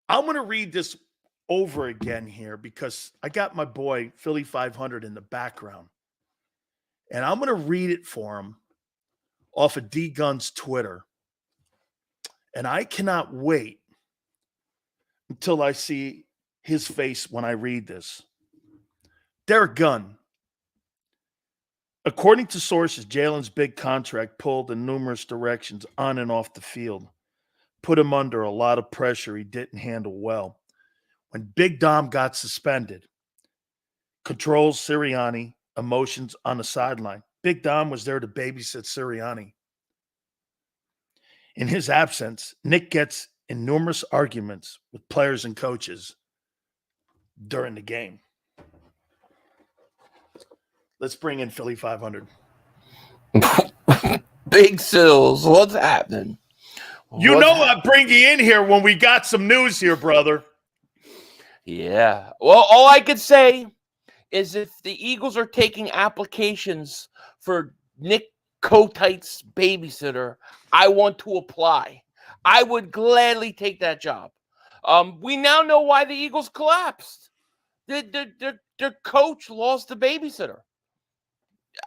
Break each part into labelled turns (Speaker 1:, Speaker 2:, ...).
Speaker 1: I'm going to read this over again here because I got my boy Philly.500 in the background. And I'm going to read it for him off of D Gun's Twitter. And I cannot wait until I see his face when I read this. Derek Gunn. According to sources, Jalen's big contract pulled in numerous directions on and off the field, put him under a lot of pressure he didn't handle well. When Big Dom got suspended, controls Sirianni, emotions on the sideline. Big Dom was there to babysit Sirianni. In his absence, Nick gets in numerous arguments with players and coaches during the game. Let's bring in Philly.500.
Speaker 2: Big Sills, what's happening?
Speaker 1: You know I bring you in here when we got some news here, brother.
Speaker 2: Yeah. Well, all I could say is if the Eagles are taking applications for Nick Kotite's babysitter, I want to apply. I would gladly take that job. We now know why the Eagles collapsed. Their coach lost the babysitter.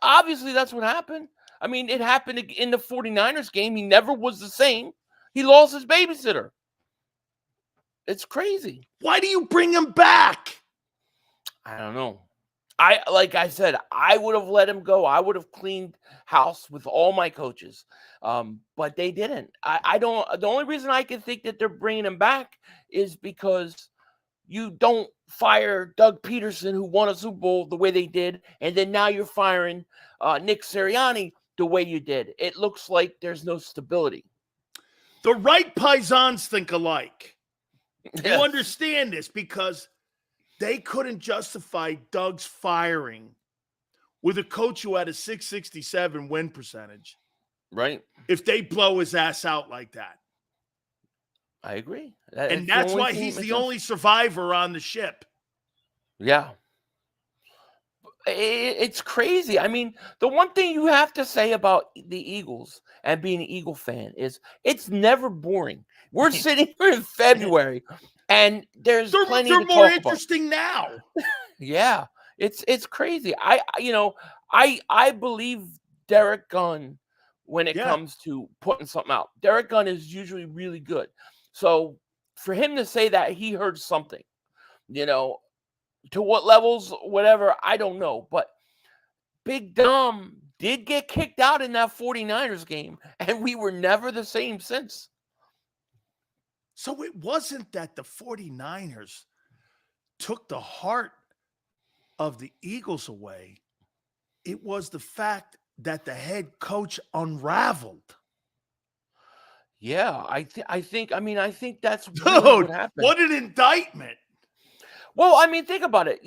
Speaker 2: Obviously, that's what happened. I mean, it happened in the 49ers game. He never was the same. He lost his babysitter. It's crazy.
Speaker 1: Why do you bring him back?
Speaker 2: I don't know. Like I said, I would have let him go. I would have cleaned house with all my coaches, but they didn't. I don't. The only reason I can think that they're bringing him back is because you don't fire Doug Peterson, who won a Super Bowl, the way they did, and then now you're firing Nick Sirianni the way you did. It looks like there's no stability.
Speaker 1: The right paisans think alike.
Speaker 2: Yes.
Speaker 1: You understand this because they couldn't justify Doug's firing with a coach who had a 667 win percentage.
Speaker 2: Right.
Speaker 1: If they blow his ass out like that.
Speaker 2: I agree.
Speaker 1: And that's why he's the only survivor on the ship.
Speaker 2: Yeah. It's crazy. I mean, the one thing you have to say about the Eagles and being an Eagle fan is it's never boring. We're sitting here in February, and there's plenty to talk about.
Speaker 1: They're more interesting now.
Speaker 2: Yeah, it's crazy. I believe Derek Gunn when it comes to putting something out. Derek Gunn is usually really good. So for him to say that he heard something, to what levels, whatever, I don't know. But Big Dom did get kicked out in that 49ers game, and we were never the same since.
Speaker 1: So it wasn't that the 49ers took the heart of the Eagles away. It was the fact that the head coach unraveled.
Speaker 2: Yeah, I think that's really what happened.
Speaker 1: What an indictment.
Speaker 2: Well, I mean, think about it.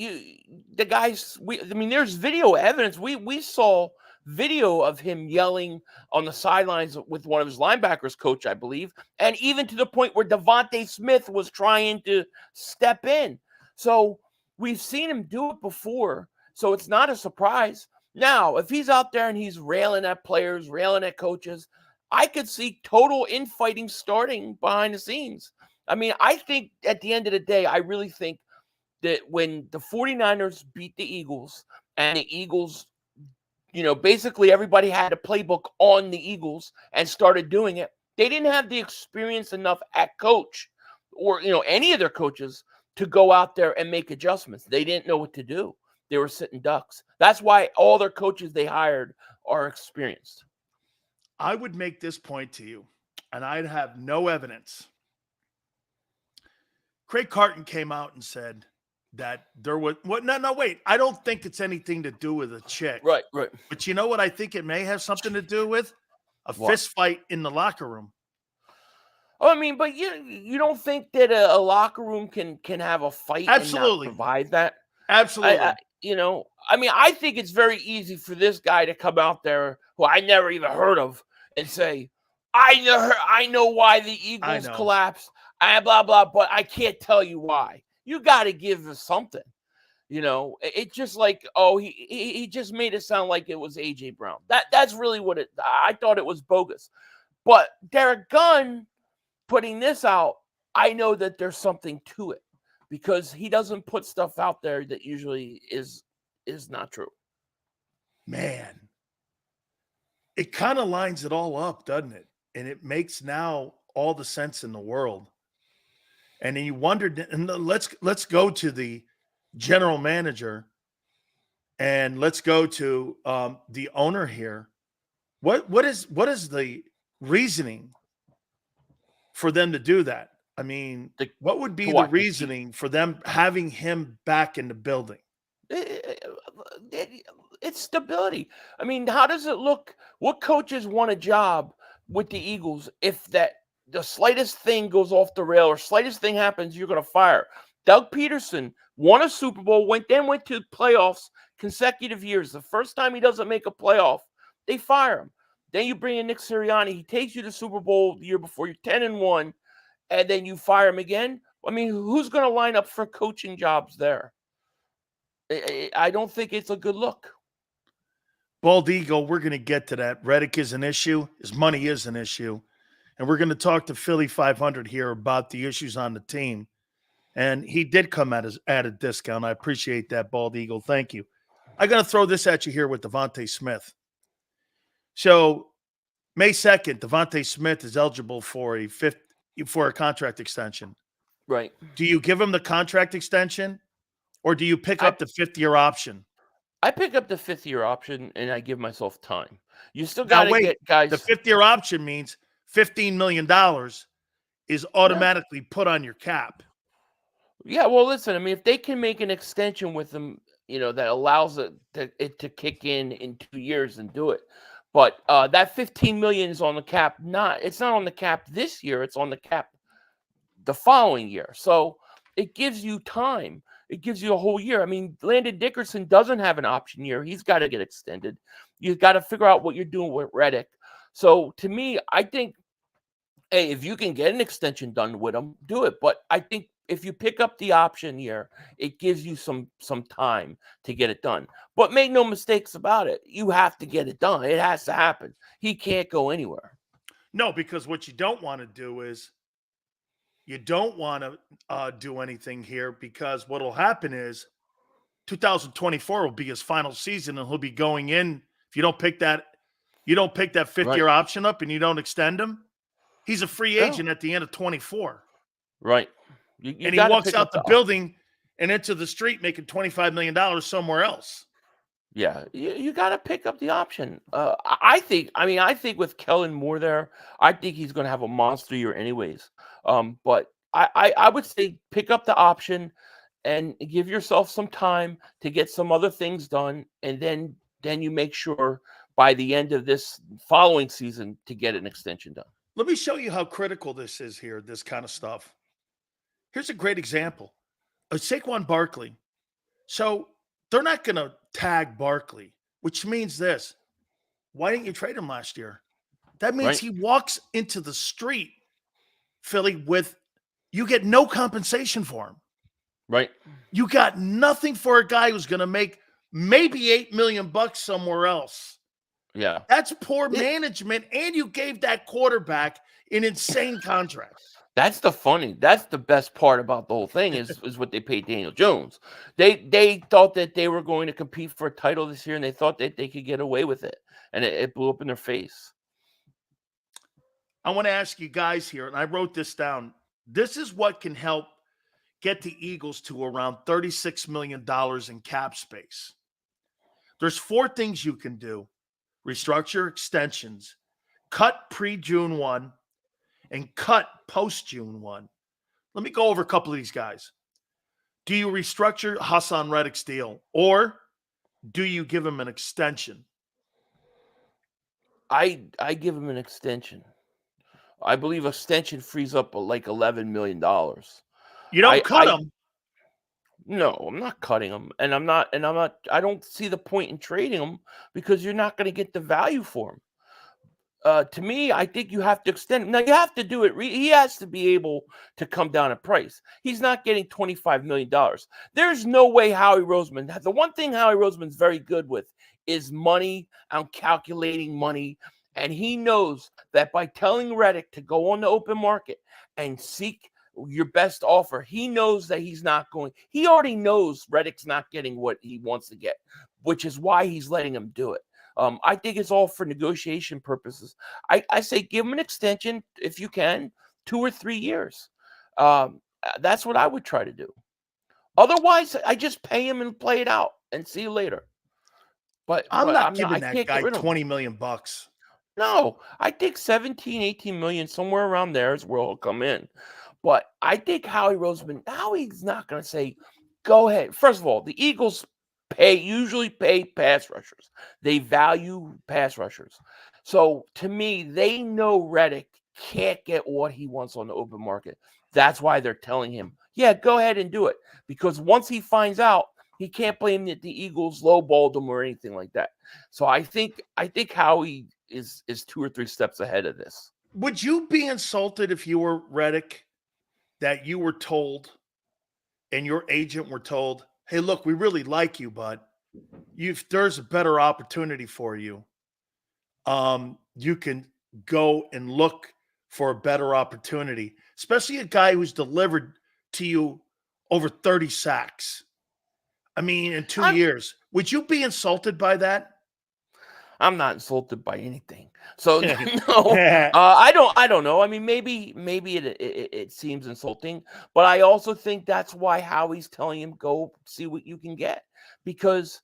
Speaker 2: There's video evidence. We saw video of him yelling on the sidelines with one of his linebackers coach, I believe, and even to the point where Devontae Smith was trying to step in. So we've seen him do it before, so it's not a surprise. Now, if he's out there and he's railing at players, railing at coaches, I could see total infighting starting behind the scenes. I mean, I think at the end of the day, I really think that when the 49ers beat the Eagles and the Eagles, basically everybody had a playbook on the Eagles and started doing it, they didn't have the experience enough at coach or, any of their coaches to go out there and make adjustments. They didn't know what to do. They were sitting ducks. That's why all their coaches they hired are experienced.
Speaker 1: I would make this point to you, and I'd have no evidence. Craig Carton came out and said that there was wait. I don't think it's anything to do with a chick.
Speaker 2: Right.
Speaker 1: But you know what I think it may have something to do with? A fist fight in the locker room.
Speaker 2: Oh, I mean, but you don't think that a locker room can have a fight
Speaker 1: Absolutely.
Speaker 2: And not provide that?
Speaker 1: Absolutely.
Speaker 2: I think it's very easy for this guy to come out there who I never even heard of and say, I know why the Eagles collapsed, blah, blah, but I can't tell you why. You got to give us something. It's just like, he just made it sound like it was A.J. Brown. That's really what I thought it was bogus. But Derek Gunn putting this out, I know that there's something to it because he doesn't put stuff out there that usually is not true.
Speaker 1: Man, it kind of lines it all up, doesn't it? And it makes now all the sense in the world. And then you wondered, and let's go to the general manager, and let's go to the owner here. What is the reasoning for them to do that? I mean, what would be the reasoning for them having him back in the building?
Speaker 2: It's stability. I mean, how does it look? What coaches want a job with the Eagles if the slightest thing goes off the rail or slightest thing happens, you're going to fire? Doug Peterson won a Super Bowl, went to playoffs consecutive years. The first time he doesn't make a playoff, they fire him. Then you bring in Nick Sirianni. He takes you to Super Bowl the year before. You're 10-1, and then you fire him again. I mean, who's going to line up for coaching jobs there? I don't think it's a good look.
Speaker 1: Bald Eagle, we're going to get to that. Reddick is an issue. His money is an issue. And we're going to talk to Philly.500 here about the issues on the team. And he did come at a discount. I appreciate that, Bald Eagle. Thank you. I'm going to throw this at you here with Devontae Smith. So May 2nd, Devontae Smith is eligible for a contract extension.
Speaker 2: Right.
Speaker 1: Do you give him the contract extension, or do you pick up the 5th-year option?
Speaker 2: I pick up the 5th-year option, and I give myself time. You still got to get guys.
Speaker 1: The 5th-year option means $15 million is automatically put on your cap.
Speaker 2: Yeah, well, listen, I mean, if they can make an extension with them, that allows it to kick in 2 years and do it. But that $15 million is on the cap. It's not on the cap this year. It's on the cap the following year. So it gives you time. It gives you a whole year. I mean, Landon Dickerson doesn't have an option year. He's got to get extended. You've got to figure out what you're doing with Reddick. So to me, I think, hey, if you can get an extension done with him, do it. But I think if you pick up the option year, it gives you some time to get it done. But make no mistakes about it. You have to get it done. It has to happen. He can't go anywhere.
Speaker 1: No, because what you don't want to do is you don't want to do anything here, because what will happen is 2024 will be his final season, and he'll be going in. If you don't pick that 5th-year option up and you don't extend him, he's a free agent at the end of 24.
Speaker 2: Right.
Speaker 1: And he walks out the building and into the street making $25 million somewhere else.
Speaker 2: Yeah, you got to pick up the option. I think with Kellen Moore there, I think he's going to have a monster year anyways. But I would say pick up the option and give yourself some time to get some other things done. And then you make sure by the end of this following season to get an extension done.
Speaker 1: Let me show you how critical this is here, this kind of stuff. Here's a great example. Saquon Barkley. So they're not going to tag Barkley, which means this. Why didn't you trade him last year? That means he walks into the street, Philly, you get no compensation for him.
Speaker 2: Right.
Speaker 1: You got nothing for a guy who's going to make maybe $8 million somewhere else.
Speaker 2: Yeah.
Speaker 1: That's poor management, and you gave that quarterback an insane contract.
Speaker 2: That's the best part about the whole thing is what they paid Daniel Jones. They thought that they were going to compete for a title this year, and they thought that they could get away with it, and it blew up in their face.
Speaker 1: I want to ask you guys here, and I wrote this down. This is what can help get the Eagles to around $36 million in cap space. There's 4 things you can do: restructure extensions, cut pre-June 1, and cut post-June 1. Let me go over a couple of these guys. Do you restructure Hassan Reddick's deal, or do you give him an extension?
Speaker 2: I give him an extension. I believe extension frees up like $11 million.
Speaker 1: You don't cut him.
Speaker 2: No, I'm not cutting him, and I'm not. I don't see the point in trading him because you're not going to get the value for him. To me, I think you have to extend him. Now, you have to do it. He has to be able to come down in price. He's not getting $25 million. There's no way Howie Roseman. The one thing Howie Roseman's very good with is money and calculating money. And he knows that by telling Reddick to go on the open market and seek your best offer. He knows that he's not going. He already knows Reddick's not getting what he wants to get, which is why he's letting him do it. I think it's all for negotiation purposes. I say give him an extension if you can, 2 or 3 years. That's what I would try to do. Otherwise, I just pay him and play it out and see you later. But
Speaker 1: I'm not giving
Speaker 2: I
Speaker 1: that
Speaker 2: can't
Speaker 1: guy
Speaker 2: get rid of him.
Speaker 1: $20 million.
Speaker 2: No, I think 17, 18 million, somewhere around there is where he'll come in. But I think Howie's not going to say, go ahead. First of all, the Eagles usually pay pass rushers. They value pass rushers. So to me, they know Reddick can't get what he wants on the open market. That's why they're telling him, yeah, go ahead and do it. Because once he finds out, he can't blame that the Eagles lowballed him or anything like that. So I think Howie is 2 or 3 steps ahead of this.
Speaker 1: Would you be insulted if you were Reddick that you were told and your agent were told, hey, look, we really like you, but if there's a better opportunity for you, you can go and look for a better opportunity, especially a guy who's delivered to you over 30 sacks. I mean, in 2 years. Would you be insulted by that?
Speaker 2: I'm not insulted by anything. So no, I don't know. I mean, maybe it seems insulting, but I also think that's why Howie's telling him go see what you can get, because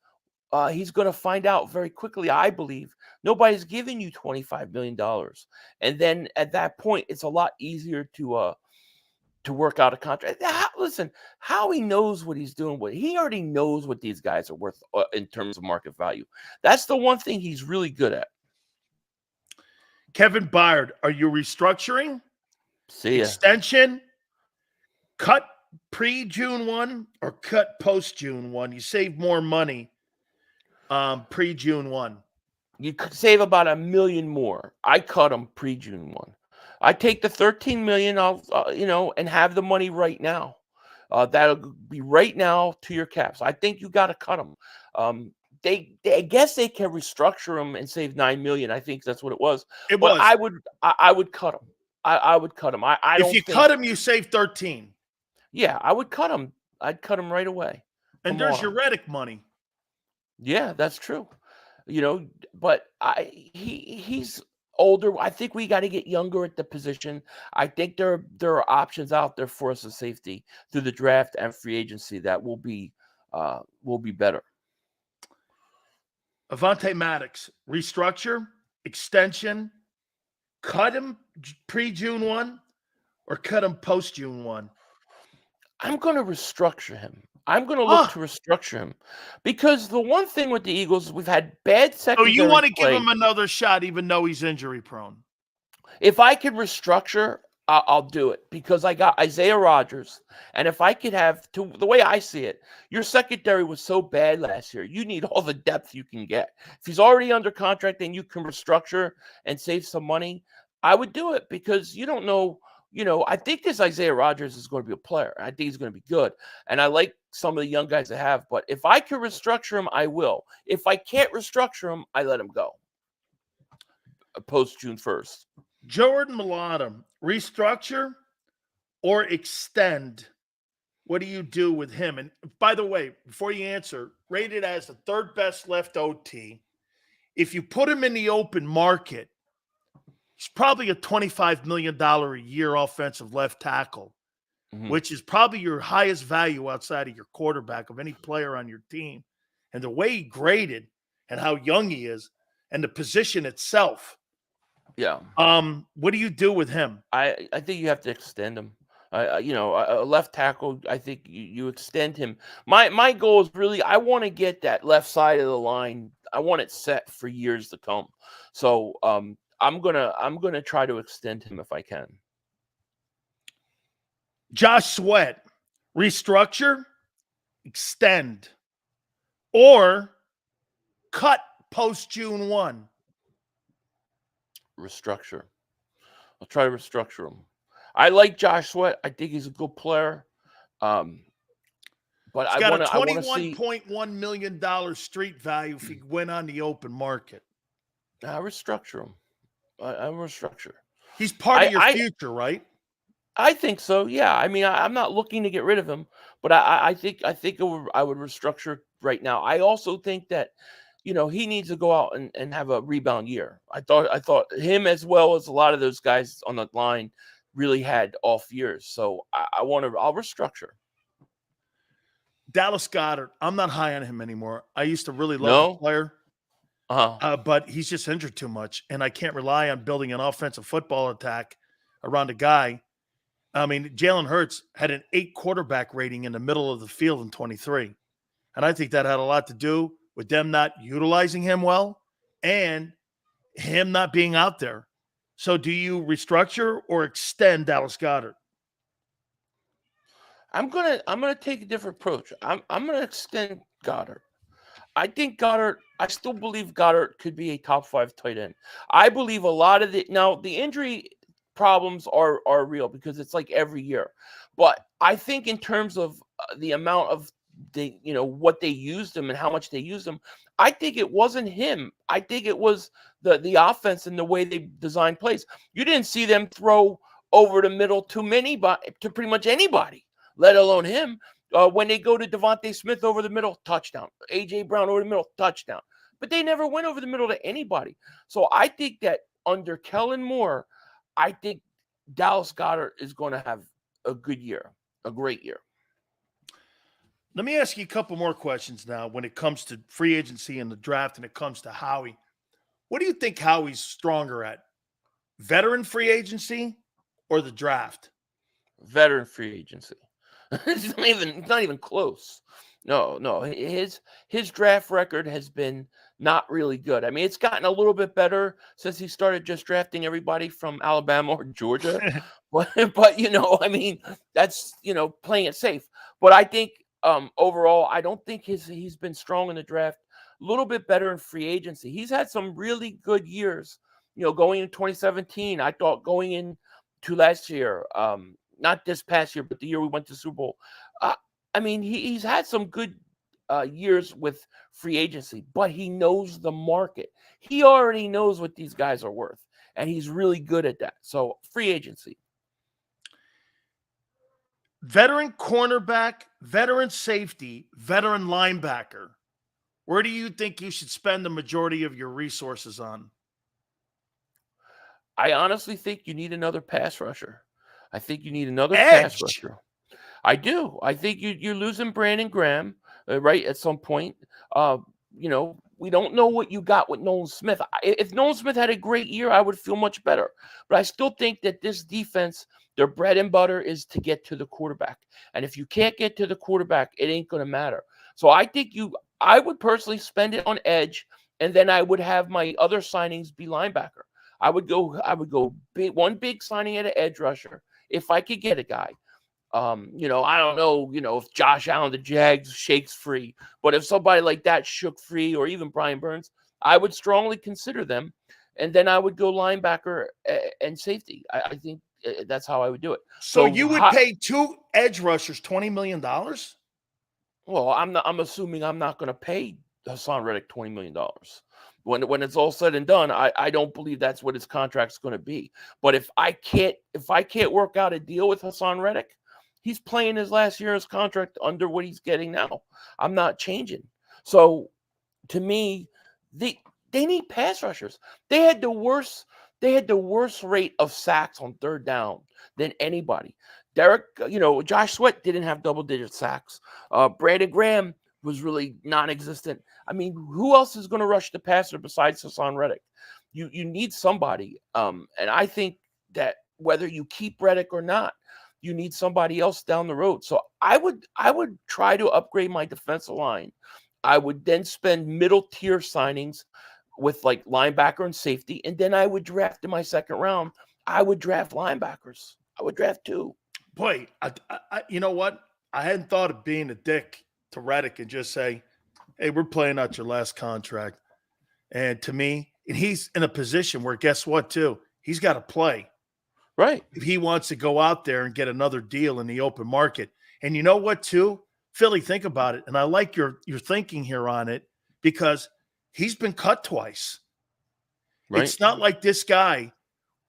Speaker 2: he's going to find out very quickly. I believe nobody's giving you $25 million, and then at that point, it's a lot easier to work out a contract. Listen, Howie knows what he's doing. He already knows what these guys are worth in terms of market value. That's the one thing he's really good at.
Speaker 1: Kevin Byard, are you restructuring?
Speaker 2: See ya.
Speaker 1: Extension? Cut pre-June 1 or cut post-June 1? You save more money pre-June 1.
Speaker 2: You could save about $1 million more. I cut him pre-June 1. I take the $13 million, and have the money right now. That'll be right now to your caps. I think you got to cut them. I guess they can restructure them and save $9 million. I think that's what it was. I would cut them. I would cut them.
Speaker 1: If you cut them, you save 13.
Speaker 2: Yeah, I would cut them. I'd cut them right away.
Speaker 1: And there's your Reddick money.
Speaker 2: Yeah, that's true. But he's older. I think we got to get younger at the position. I think there are options out there for us as safety through the draft and free agency that will be better.
Speaker 1: Avonte Maddox, restructure, extension, cut him pre-June 1 or cut him post-June 1?
Speaker 2: I'm going to restructure him. I'm going to look to restructure him, because the one thing with the Eagles, we've had bad secondary
Speaker 1: So you want to
Speaker 2: play.
Speaker 1: give him another shot even though he's injury prone?
Speaker 2: If I could restructure, I'll do it, because I got Isaiah Rodgers. And if I could have, the way I see it, your secondary was so bad last year. You need all the depth you can get. If he's already under contract and you can restructure and save some money, I would do it, because you don't know. I think this Isaiah Rodgers is going to be a player. I think he's going to be good. And I like some of the young guys I have. But if I can restructure him, I will. If I can't restructure him, I let him go. Post June 1st.
Speaker 1: Jordan Mailata, restructure or extend? What do you do with him? And by the way, before you answer, rated as the 3rd best left OT. If you put him in the open market, he's probably a $25 million a year offensive left tackle, which is probably your highest value outside of your quarterback of any player on your team. And the way he graded and how young he is and the position itself.
Speaker 2: Yeah.
Speaker 1: What do you do with him?
Speaker 2: I think you have to extend him. A left tackle, I think you extend him. My goal is really, I want to get that left side of the line. I want it set for years to come. So I'm gonna try to extend him if I can.
Speaker 1: Josh Sweat, restructure, extend, or cut post June 1?
Speaker 2: Restructure. I'll try to restructure him. I like Josh Sweat. I think he's a good player. But
Speaker 1: he's got a $21.1 million street value if he went on the open market.
Speaker 2: I restructure him. I restructure.
Speaker 1: He's part of your future, right?
Speaker 2: I think so. Yeah. I mean, I'm not looking to get rid of him, but I would restructure right now. I also think that, he needs to go out and have a rebound year. I thought him as well as a lot of those guys on the line really had off years. So I'll restructure.
Speaker 1: Dallas Goedert, I'm not high on him anymore. I used to really love the
Speaker 2: No.
Speaker 1: player,
Speaker 2: Uh-huh.
Speaker 1: but he's just injured too much, and I can't rely on building an offensive football attack around a guy. I mean, Jalen Hurts had an 8 quarterback rating in the middle of the field in 23. And I think that had a lot to do with them not utilizing him well and him not being out there. So do you restructure or extend Dallas Goedert?
Speaker 2: I'm gonna take a different approach. I'm gonna extend Goddard. I still believe Goddard could be a top 5 tight end. I believe a lot of the injury problems are real because it's like every year. But I think in terms of the amount of what they used him and how much they used him, I think it wasn't him. I think it was the offense and the way they designed plays. You didn't see them throw over the middle to pretty much anybody, let alone him. When they go to Devontae Smith over the middle, touchdown. A.J. Brown over the middle, touchdown. But they never went over the middle to anybody. So I think that under Kellen Moore, I think Dallas Goedert is going to have a good year, a great year.
Speaker 1: Let me ask you a couple more questions now when it comes to free agency and the draft and it comes to Howie. What do you think Howie's stronger at? Veteran free or the draft?
Speaker 2: Veteran free agency. It's not even close. No. His draft record has been not really good. I mean, it's gotten a little bit better since he started just drafting everybody from Alabama or Georgia. but I mean, that's playing it safe. But I think overall, I don't think he's been strong in the draft. A little bit better in free agency. He's had some really good years. Going in 2017, I thought going into last year, not this past year, but the year we went to Super Bowl. I mean, he's had some good years with free agency, but he knows the market. He already knows what these guys are worth, and he's really good at that. So free agency.
Speaker 1: Veteran cornerback, veteran safety, veteran linebacker. Where do you think you should spend the majority of your resources on?
Speaker 2: I honestly think you need another pass rusher. I think you need another pass
Speaker 1: Edge.
Speaker 2: rusher. I do. I think you're losing Brandon Graham, right, at some point. We don't know what you got with Nolan Smith. If Nolan Smith had a great year, I would feel much better. But I still think that this defense, their bread and butter is to get to the quarterback. And if you can't get to the quarterback, it ain't going to matter. So I would personally spend it on edge, and then I would have my other signings be linebacker. I would go one big signing at an edge rusher if I could get a guy. I don't know, if Josh Allen, the Jags, shakes free. But if somebody like that shook free, or even Brian Burns, I would strongly consider them. And then I would go linebacker and safety. I think that's how I would do it.
Speaker 1: So you would pay 2 edge rushers $20 million?
Speaker 2: Well, I'm assuming I'm not going to pay Hassan Reddick $20 million. When it's all said and done, I don't believe that's what his contract's going to be. But if I can't work out a deal with Hassan Reddick, he's playing his last year of his contract under what he's getting now. I'm not changing. So to me, they need pass rushers. They had the worst rate of sacks on third down than anybody. Josh Sweat didn't have double-digit sacks. Brandon Graham was really non-existent. I mean, who else is going to rush the passer besides Hassan Reddick? You need somebody. And I think that whether you keep Reddick or not, you need somebody else down the road. So I would try to upgrade my defensive line. I would then spend middle tier signings with like linebacker and safety, and then I would draft in my second round. I would draft linebackers. I would draft 2.
Speaker 1: Boy, you know what? I hadn't thought of being a dick to Reddick and just say, hey, we're playing out your last contract. And to me, and he's in a position where, guess what, too? He's got to play.
Speaker 2: Right.
Speaker 1: If he wants to go out there and get another deal in the open market. And you know what, too? Philly, think about it. And I like your thinking here on it, because he's been cut twice. Right. It's not like this guy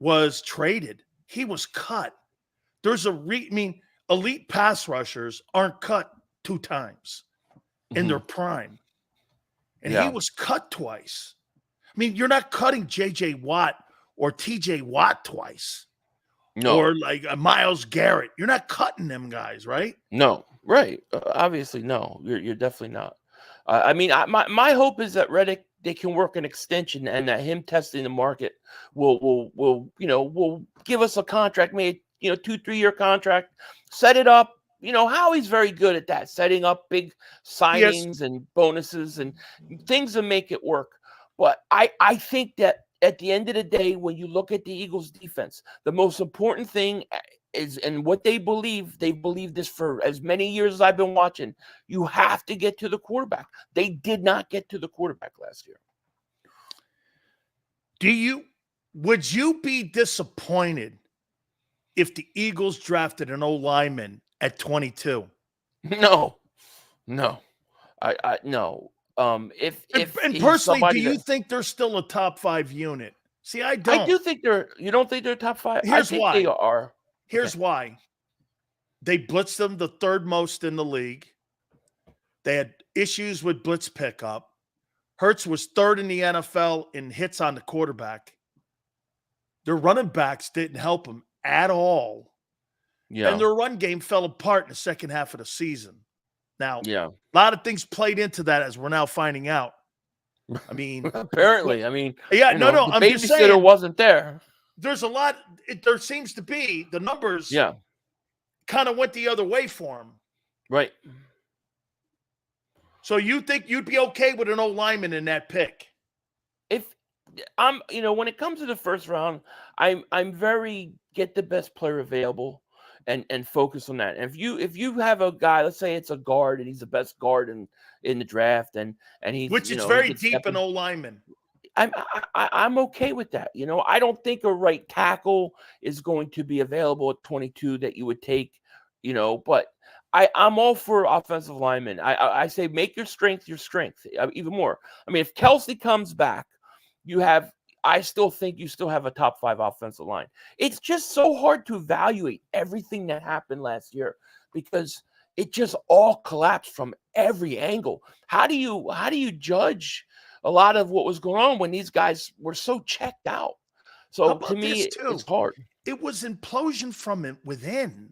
Speaker 1: was traded. He was cut. There's elite pass rushers aren't cut 2 times in their prime. And he was cut twice. I mean, you're not cutting J.J. Watt or T.J. Watt twice.
Speaker 2: No.
Speaker 1: Or like a Myles Garrett. You're not cutting them guys, right?
Speaker 2: No. Right. Obviously, no. You're definitely not. I mean, my hope is that Reddick, they can work an extension, and that him testing the market will give us a contract, maybe 2-3 year contract, set it up. Howie's very good at that, setting up big signings and bonuses and things to make it work. But I think that at the end of the day, when you look at the Eagles defense, the most important thing is, and what they've believed this for as many years as I've been watching, you have to get to the quarterback. They did not get to the quarterback last year.
Speaker 1: Would you be disappointed if the Eagles drafted an O-lineman at 22?
Speaker 2: No. I no.
Speaker 1: And personally, do you think they're still a top 5 unit? See, I don't.
Speaker 2: I do think you don't think they're top 5?
Speaker 1: Here's
Speaker 2: I think
Speaker 1: why.
Speaker 2: they are.
Speaker 1: Here's why. They blitzed them the 3rd most in the league. They had issues with blitz pickup. Hurts was 3rd in the NFL in hits on the quarterback. Their running backs didn't help them at all.
Speaker 2: Yeah.
Speaker 1: And their run game fell apart in the second half of the season. Now,
Speaker 2: a
Speaker 1: lot of things played into that, as we're now finding out. I mean,
Speaker 2: apparently, I mean,
Speaker 1: yeah, no,
Speaker 2: the
Speaker 1: I'm just saying,
Speaker 2: babysitter wasn't there.
Speaker 1: There's a lot. There seems to be the numbers.
Speaker 2: Yeah.
Speaker 1: Kind of went the other way for him.
Speaker 2: Right.
Speaker 1: So you think you'd be okay with an O-lineman in that pick?
Speaker 2: If I'm, when it comes to the first round, I'm very get the best player available and focus on that. And if you have a guy, let's say it's a guard and he's the best guard in the draft, and he's,
Speaker 1: which is very deep in O-lineman.
Speaker 2: I'm okay with that. I don't think a right tackle is going to be available at 22 that you would take, but I'm all for offensive linemen. I say make your strength even more. I mean, if Kelsey comes back, I still think you still have a top 5 offensive line. It's just so hard to evaluate everything that happened last year because it just all collapsed from every angle. How do you judge a lot of what was going on when these guys were so checked out? So to me, it's hard.
Speaker 1: It was implosion from within.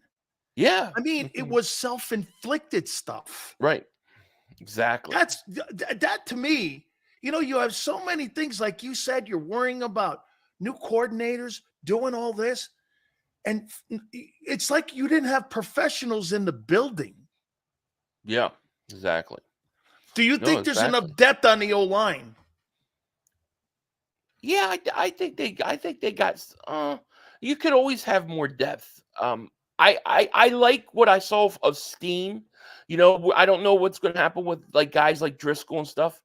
Speaker 2: Yeah.
Speaker 1: I mean, it was self-inflicted stuff.
Speaker 2: Right. Exactly.
Speaker 1: That to me, you have so many things, like you said, you're worrying about new coordinators doing all this. And it's like you didn't have professionals in the building.
Speaker 2: Yeah, exactly.
Speaker 1: Do you think there's enough depth on the O-line?
Speaker 2: Yeah, I think they got you could always have more depth. I like what I saw of Steen. I don't know what's going to happen with like guys like Driscoll and stuff.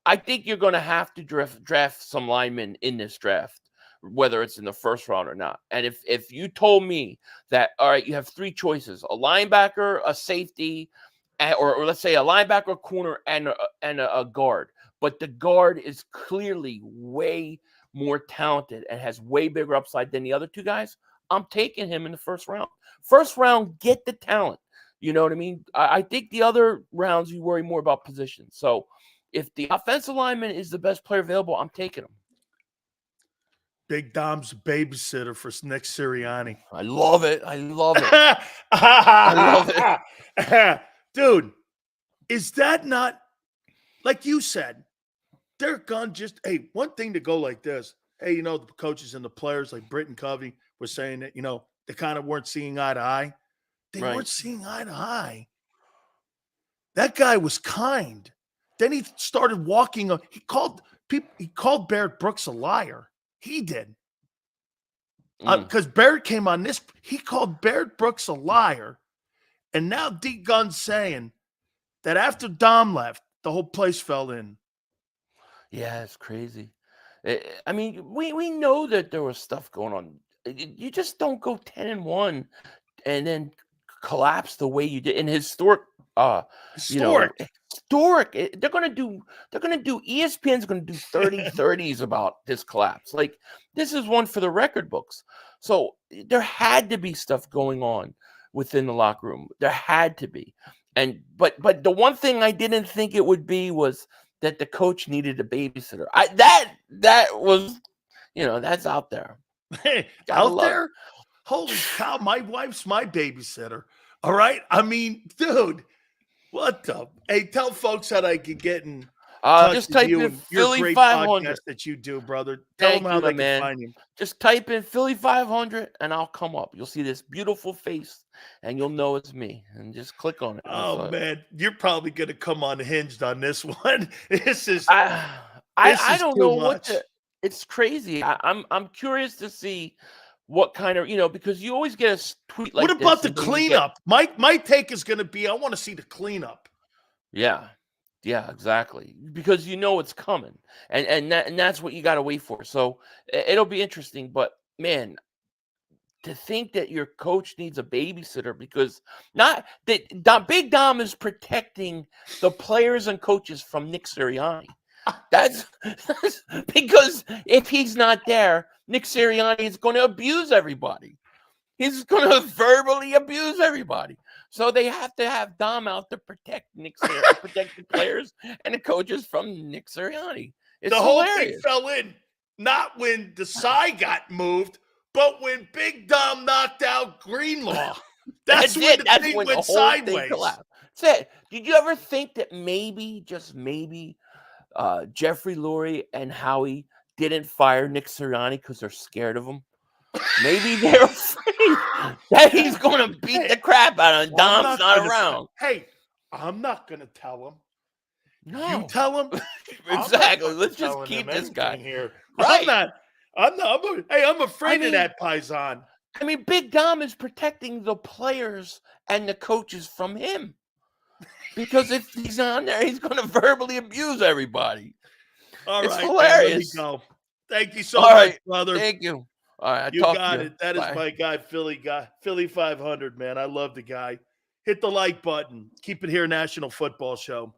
Speaker 2: I think you're going to have to draft some linemen in this draft, whether it's in the first round or not. And if you told me that, all right, you have 3 choices: a linebacker, a safety, or let's say a linebacker, corner, and a guard, but the guard is clearly way more talented and has way bigger upside than the other 2 guys, I'm taking him in the first round. First round, get the talent. You know what I mean? I think the other rounds you worry more about position. So if the offensive lineman is the best player available, I'm taking him.
Speaker 1: Big Dom's babysitter for Nick Sirianni.
Speaker 2: I love it. I love it.
Speaker 1: Dude, is that not, like you said, they're gone just, hey, one thing to go like this. Hey, the coaches and the players like Britt and Covey were saying that, they kind of weren't seeing eye to eye. They weren't seeing eye to eye. That guy was kind. Then he started walking. He called Barrett Brooks a liar. He did. Because Barrett came on this. He called Barrett Brooks a liar. And now D Gunn's saying that after Dom left, the whole place fell in.
Speaker 2: Yeah, it's crazy. I mean, we know that there was stuff going on. You just don't go 10-1 and then collapse the way you did in historic You know,
Speaker 1: Historic.
Speaker 2: historic. They're gonna do ESPN's gonna do 30-30s about this collapse. Like, this is one for the record books. So there had to be stuff going on within the locker room. There had to be. And but the one thing I didn't think it would be was that the coach needed a babysitter. That was, that's out there.
Speaker 1: Hey,
Speaker 2: Gotta
Speaker 1: out
Speaker 2: love it.
Speaker 1: there? Holy cow, my wife's my babysitter. All right. I mean, dude, what the? Hey, tell folks how they can get in touch
Speaker 2: Just
Speaker 1: with
Speaker 2: type
Speaker 1: you
Speaker 2: in
Speaker 1: and your great
Speaker 2: Philly.500.
Speaker 1: podcast that you do, brother. Tell
Speaker 2: Thank
Speaker 1: them
Speaker 2: you,
Speaker 1: how
Speaker 2: my
Speaker 1: they can
Speaker 2: man.
Speaker 1: find you.
Speaker 2: Just type in Philly.500 and I'll come up. You'll see this beautiful face and you'll know it's me. And just click on it.
Speaker 1: Oh man, you're probably gonna come unhinged on this one. This is
Speaker 2: I don't
Speaker 1: too
Speaker 2: know
Speaker 1: much.
Speaker 2: it's crazy. I'm curious to see what kind of, because you always get a tweet like
Speaker 1: What
Speaker 2: this.
Speaker 1: about the
Speaker 2: and then you
Speaker 1: cleanup? My take is gonna be I want to see the cleanup.
Speaker 2: Yeah, exactly. Because it's coming, and that's what you got to wait for. So it'll be interesting. But man, to think that your coach needs a babysitter because not that Big Dom is protecting the players and coaches from Nick Sirianni. That's because if he's not there, Nick Sirianni is going to abuse everybody. He's going to verbally abuse everybody. So they have to have Dom out to protect protect the players and the coaches from Nick Sirianni. It's
Speaker 1: The whole
Speaker 2: hilarious.
Speaker 1: thing fell in not when Desai got moved, but when Big Dom knocked out Greenlaw. That's when the thing went sideways.
Speaker 2: Did you ever think that maybe, just maybe, Jeffrey Lurie and Howie didn't fire Nick Sirianni because they're scared of him? Maybe they're afraid that he's going to beat the crap out of him. Dom's not around.
Speaker 1: Hey, I'm not going to tell him.
Speaker 2: No.
Speaker 1: You tell him.
Speaker 2: Exactly. Let's just keep this guy
Speaker 1: here.
Speaker 2: Right.
Speaker 1: I'm afraid of that Paisan.
Speaker 2: I mean, Big Dom is protecting the players and the coaches from him. Because if he's on there, he's going to verbally abuse everybody.
Speaker 1: All
Speaker 2: it's
Speaker 1: right,
Speaker 2: hilarious.
Speaker 1: Man, let me go. Thank you so much, brother.
Speaker 2: Thank you. All right,
Speaker 1: you got it. That is my guy, Philly.500, man. I love the guy. Hit the like button. Keep it here, National Football Show.